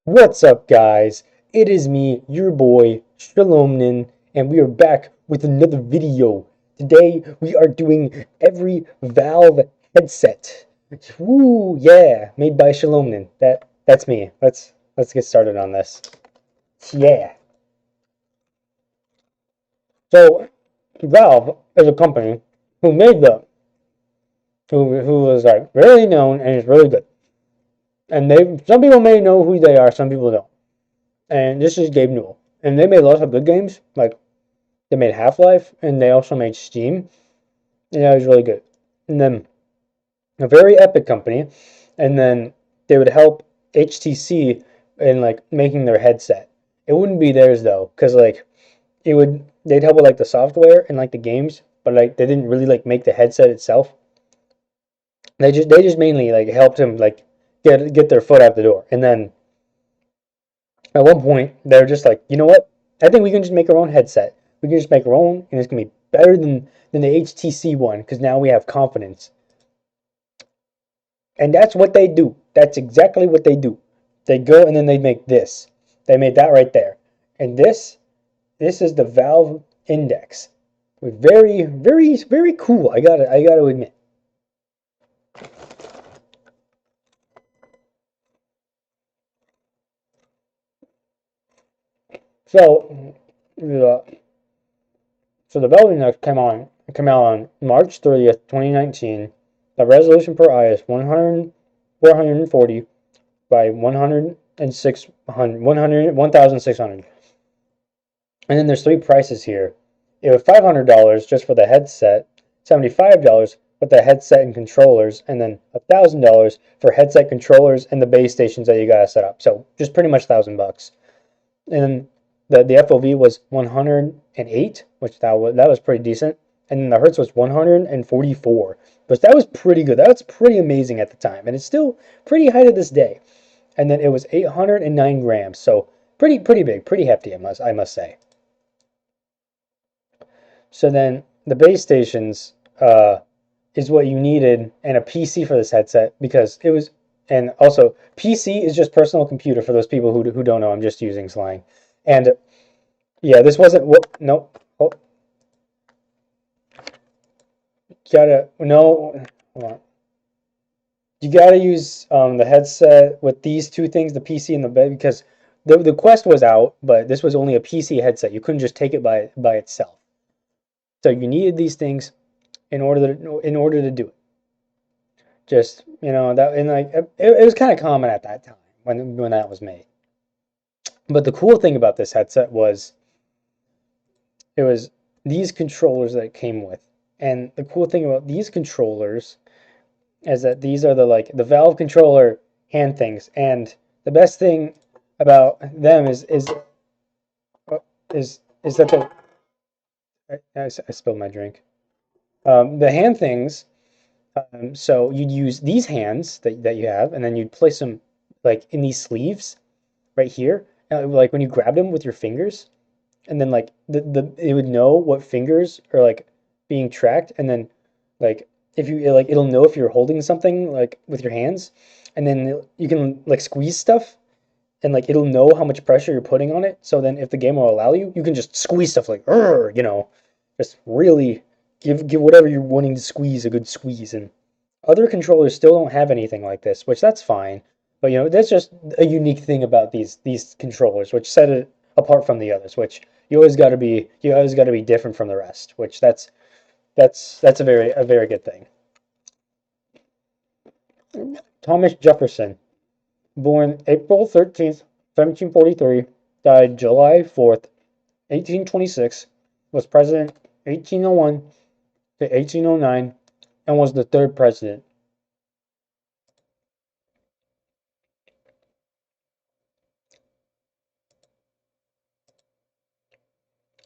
What's up, guys? It is me, your boy, Shalomnin, and we are back with another video. Today, we are doing every Valve headset. Woo, yeah, made by Shalomnin. That's me. Let's get started on this. Yeah. So, Valve is a company who made them, who was like really known and is really good. And some people may know who they are, some people don't. And this is Gabe Newell. And they made lots of good games, like they made Half-Life, and they also made Steam, and that was really good. And then a very epic company, and then they would help HTC in like making their headset. It wouldn't be theirs though, because like they'd help with like the software and like the games, but like they didn't really like make the headset itself. They just mainly like helped him like get their foot out the door. And then at one point they're just like, you know what? I think we can just make our own headset. We can just make our own, and it's gonna be better than the HTC one because now we have confidence. And that's what they do. That's exactly what they do. They go and then they make this. They made that right there. And this is the Valve Index. Very, very, very cool. I gotta admit. So, the so the Valve Index came out on March 30th, 2019. The resolution per eye is 440 by 1,600. And then there's three prices here. It was $500 just for the headset, $75 with the headset and controllers, and then $1,000 for headset controllers and the base stations that you gotta set up. So just pretty much $1,000. And the FOV was 108, which that was pretty decent. And then the hertz was 144, but that was pretty good. That was pretty amazing at the time, and it's still pretty high to this day. And then it was 809 grams, so pretty big, pretty hefty. I must say. So then the base stations is what you needed, and a PC for this headset because it was, and also PC is just personal computer for those people who don't know. I'm just using slang, and yeah, this wasn't what. No, oh, gotta no. Hold on. You gotta use the headset with these two things, the PC and the bed, because the Quest was out, but this was only a PC headset. You couldn't just take it by itself. So you needed these things in order to do it. Just that, and like it was kind of common at that time when that was made. But the cool thing about this headset was it was these controllers that it came with. And the cool thing about these controllers is that these are the Valve controller hand things. And the best thing about them is that I spilled my drink. The hand things. So you'd use these hands that you have, and then you'd place them like in these sleeves right here, like when you grab them with your fingers, and then like the it would know what fingers are like being tracked, and then like if you like it'll know if you're holding something like with your hands, and then you can like squeeze stuff, and like it'll know how much pressure you're putting on it. So then if the game will allow you, you can just squeeze stuff like just really give whatever you're wanting to squeeze a good squeeze. And other controllers still don't have anything like this, which that's fine. But that's just a unique thing about these controllers, which set it apart from the others. Which you always got to be different from the rest. Which that's a very good thing. Thomas Jefferson, born April 13th, 1743, died July 4th, 1826, was president 1801 to 1809, and was the third president.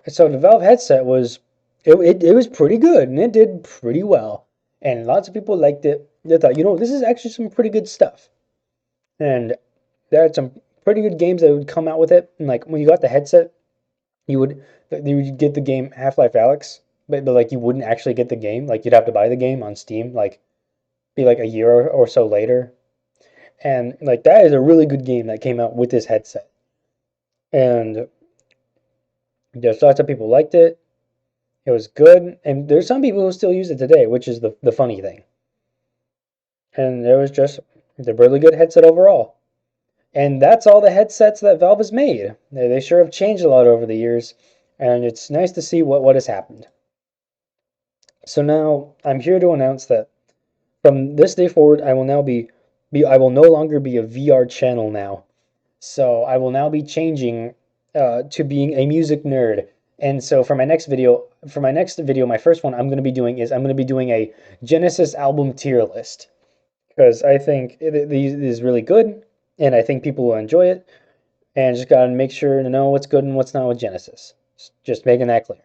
So the Valve headset it was pretty good and it did pretty well. And lots of people liked it. They thought, this is actually some pretty good stuff. And there had some pretty good games that would come out with it. And like when you got the headset, you would get the game Half-Life Alyx, but like you wouldn't actually get the game. Like you'd have to buy the game on Steam, like be like a year or so later. And like that is a really good game that came out with this headset. And there's lots of people liked it. It was good, and there's some people who still use it today, which is the funny thing. And it was just a really good headset overall. And that's all the headsets that Valve has made. They sure have changed a lot over the years, and it's nice to see what has happened. So now I'm here to announce that from this day forward, I will now I will no longer be a VR channel now. So I will now be changing to being a music nerd. And so for my next video, my first one I'm going to be doing is I'm going to be doing a Genesis album tier list because I think it is really good, and I think people will enjoy it. And just gotta make sure to know what's good and what's not with Genesis. Just making that clear.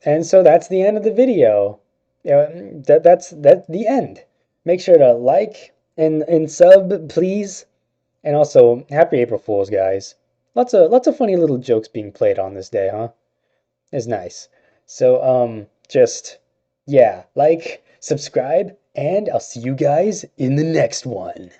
And so that's the end of the video. That's the end. Make sure to like and sub, please. And also, happy April Fools, guys. Lots of funny little jokes being played on this day, huh? It's nice. So just yeah, like, subscribe, and I'll see you guys in the next one.